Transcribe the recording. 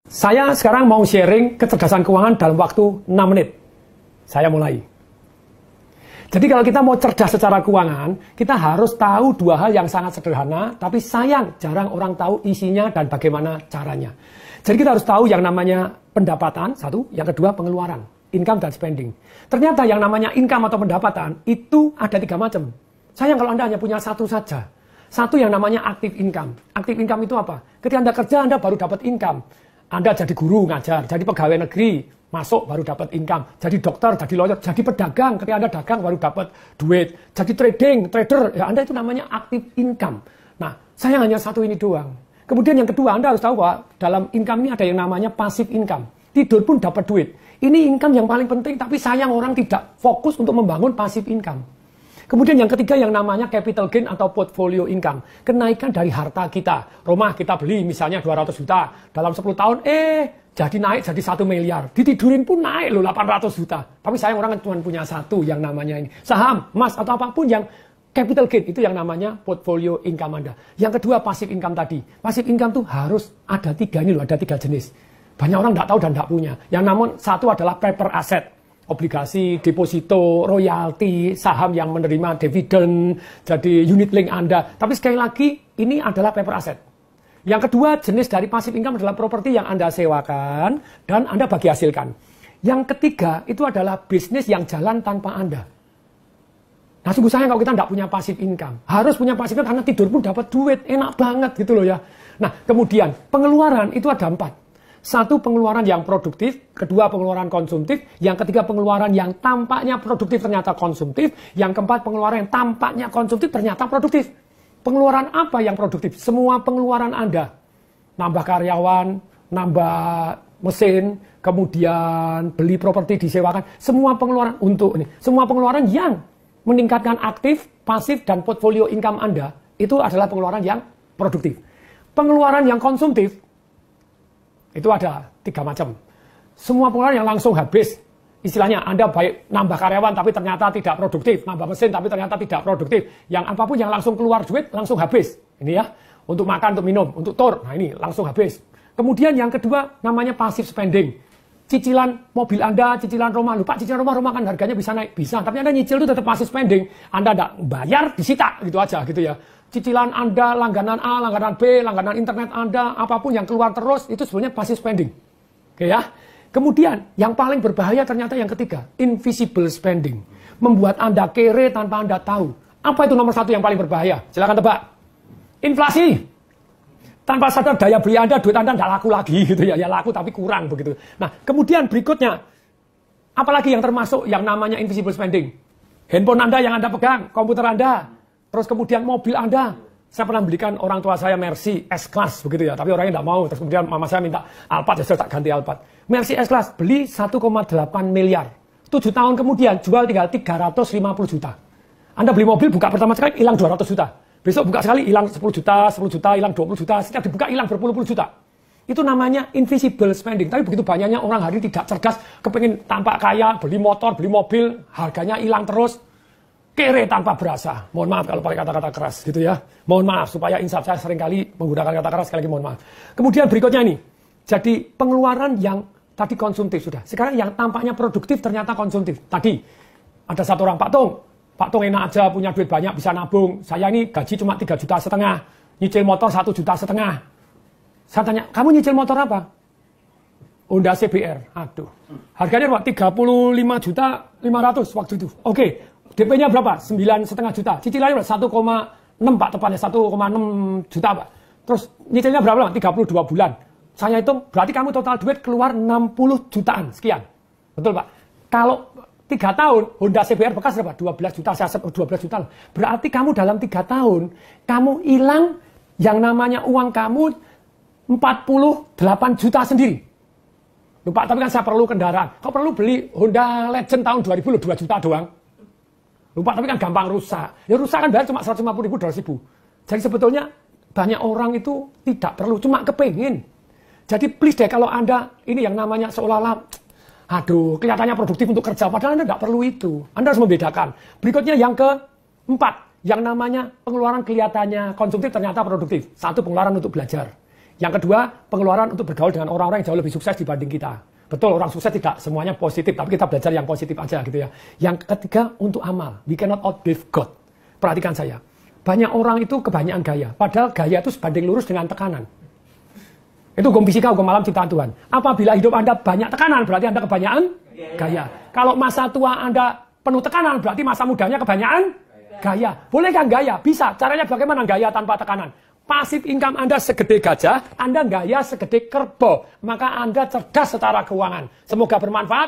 Saya sekarang mau sharing kecerdasan keuangan dalam waktu 6 menit. Saya mulai. Jadi kalau kita mau cerdas secara keuangan, kita harus tahu dua hal yang sangat sederhana, tapi sayang jarang orang tahu isinya dan bagaimana caranya. Jadi kita harus tahu yang namanya pendapatan, satu, yang kedua pengeluaran, income dan spending. Ternyata yang namanya income atau pendapatan itu ada 3 macam. Sayang kalau Anda hanya punya satu saja. Satu yang namanya active income. Active income itu apa? Ketika Anda kerja, Anda baru dapat income. Anda jadi guru ngajar, jadi pegawai negeri, masuk baru dapat income, jadi dokter, jadi lawyer, jadi pedagang, ketika Anda dagang baru dapat duit, jadi trader, ya Anda itu namanya active income. Nah, saya hanya satu ini doang. Kemudian yang kedua, Anda harus tahu bahwa dalam income ini ada yang namanya passive income. Tidur pun dapat duit. Ini income yang paling penting, tapi sayang orang tidak fokus untuk membangun passive income. Kemudian yang ketiga yang namanya capital gain atau portfolio income. Kenaikan dari harta kita. Rumah kita beli misalnya 200 juta. Dalam 10 tahun, jadi naik jadi 1 miliar. Ditidurin pun naik loh 800 juta. Tapi sayang orang cuma punya satu yang namanya ini. Saham, emas, atau apapun yang capital gain. Itu yang namanya portfolio income Anda. Yang kedua passive income tadi. Passive income tuh harus ada 3 ini loh, ada 3 jenis. Banyak orang tidak tahu dan tidak punya. Yang namun satu adalah paper asset. Obligasi, deposito, royalti, saham yang menerima dividen, jadi unit link Anda. Tapi sekali lagi, ini adalah paper asset. Yang kedua, jenis dari passive income adalah properti yang Anda sewakan dan Anda bagi hasilkan. Yang ketiga, itu adalah bisnis yang jalan tanpa Anda. Nah, sungguh sayang kalau kita tidak punya passive income. Harus punya passive income karena tidur pun dapat duit. Enak banget gitu loh ya. Nah, kemudian pengeluaran itu ada 4. Satu, pengeluaran yang produktif. Kedua, pengeluaran konsumtif. Yang ketiga, pengeluaran yang tampaknya produktif ternyata konsumtif. Yang keempat, pengeluaran yang tampaknya konsumtif ternyata produktif. Pengeluaran apa yang produktif? Semua pengeluaran Anda. Nambah karyawan, nambah mesin, kemudian beli properti disewakan. Semua pengeluaran untuk ini. Semua pengeluaran yang meningkatkan aktif, pasif, dan portfolio income Anda. Itu adalah pengeluaran yang produktif. Pengeluaran yang konsumtif itu ada 3 macam. Semua pengeluaran yang langsung habis. Istilahnya Anda baik nambah karyawan tapi ternyata tidak produktif. Nambah mesin tapi ternyata tidak produktif. Yang apapun yang langsung keluar duit langsung habis. Ini ya. Untuk makan, untuk minum, untuk tour. Nah ini langsung habis. Kemudian yang kedua namanya passive spending. Cicilan mobil Anda, cicilan rumah. Lupa cicilan rumah kan harganya bisa naik. Bisa. Tapi Anda nyicil itu tetap passive spending. Anda tidak bayar, disita. Gitu aja gitu ya. Cicilan Anda, langganan A, langganan B, langganan internet Anda, apapun yang keluar terus, itu sebenarnya passive spending. Oke ya. Kemudian, yang paling berbahaya ternyata yang ketiga, invisible spending. Membuat Anda kere tanpa Anda tahu. Apa itu nomor 1 yang paling berbahaya? Silakan tebak. Inflasi. Tanpa sadar daya beli Anda, duit Anda tidak laku lagi gitu ya. Ya laku tapi kurang begitu. Nah, kemudian berikutnya, apalagi yang termasuk yang namanya invisible spending? Handphone Anda yang Anda pegang, komputer Anda, terus kemudian mobil Anda. Saya pernah belikan orang tua saya Mercy S-Class begitu ya, tapi orangnya tidak mau. Terus kemudian mama saya minta Alphard, ya saya tak ganti Alphard. Mercy S-Class beli 1,8 miliar. 7 tahun kemudian jual tinggal 350 juta. Anda beli mobil buka pertama sekali hilang 200 juta. Besok buka sekali hilang 10 juta, hilang 20 juta, setiap dibuka hilang berpuluh-puluh juta. Itu namanya invisible spending. Tapi begitu banyaknya orang hari ini tidak cerdas, kepingin tampak kaya, beli motor, beli mobil, harganya hilang terus. Kere tanpa berasa. Mohon maaf kalau pakai kata-kata keras gitu ya. Mohon maaf supaya insaf saya seringkali menggunakan kata keras, sekali lagi mohon maaf. Kemudian berikutnya ini. Jadi pengeluaran yang tadi konsumtif sudah. Sekarang yang tampaknya produktif ternyata konsumtif. Tadi ada satu orang, Pak Tung enak aja punya duit banyak bisa nabung. Saya ini gaji cuma 3,5 juta. Nyicil motor 1,5 juta. Saya tanya, kamu nyicil motor apa? Honda CBR. Aduh. Harganya berapa? 35 juta 500 waktu itu. Oke. DP-nya berapa? 9,5 juta. Cicilannya berapa? 1,6 Pak tepatnya. 1,6 juta Pak. Terus nyicilnya berapa? 32 bulan. Saya hitung, berarti kamu total duit keluar 60 jutaan. Sekian. Betul Pak? Kalau 3 tahun, Honda CBR bekas berapa? 12 juta. Saya 12 juta. Berarti kamu dalam 3 tahun, kamu hilang yang namanya uang kamu 48 juta sendiri. Lupa, tapi kan saya perlu kendaraan. Kau perlu beli Honda Legend tahun 2000, 2 juta doang. Lupa, tapi kan gampang rusak. Ya rusak kan bayar cuma 150 ribu, 200 ribu. Jadi sebetulnya banyak orang itu tidak perlu, cuma kepingin. Jadi please deh kalau Anda ini yang namanya seolah-olah, aduh kelihatannya produktif untuk kerja, padahal Anda tidak perlu itu. Anda harus membedakan. Berikutnya yang keempat, yang namanya pengeluaran kelihatannya konsumtif ternyata produktif. Satu, pengeluaran untuk belajar. Yang kedua, pengeluaran untuk bergaul dengan orang-orang yang jauh lebih sukses dibanding kita. Betul, orang sukses tidak semuanya positif, tapi kita belajar yang positif aja gitu ya. Yang ketiga, untuk amal. We cannot outgive God. Perhatikan saya. Banyak orang itu kebanyakan gaya. Padahal gaya itu sebanding lurus dengan tekanan. Itu hukum fisika, hukum alam ciptaan Tuhan. Apabila hidup Anda banyak tekanan, berarti Anda kebanyakan gaya. Kalau masa tua Anda penuh tekanan, berarti masa mudanya kebanyakan gaya. Boleh kan gaya? Bisa. Caranya bagaimana gaya tanpa tekanan? Pasif income Anda segede gajah, Anda gaya segede kerbau. Maka Anda cerdas secara keuangan. Semoga bermanfaat.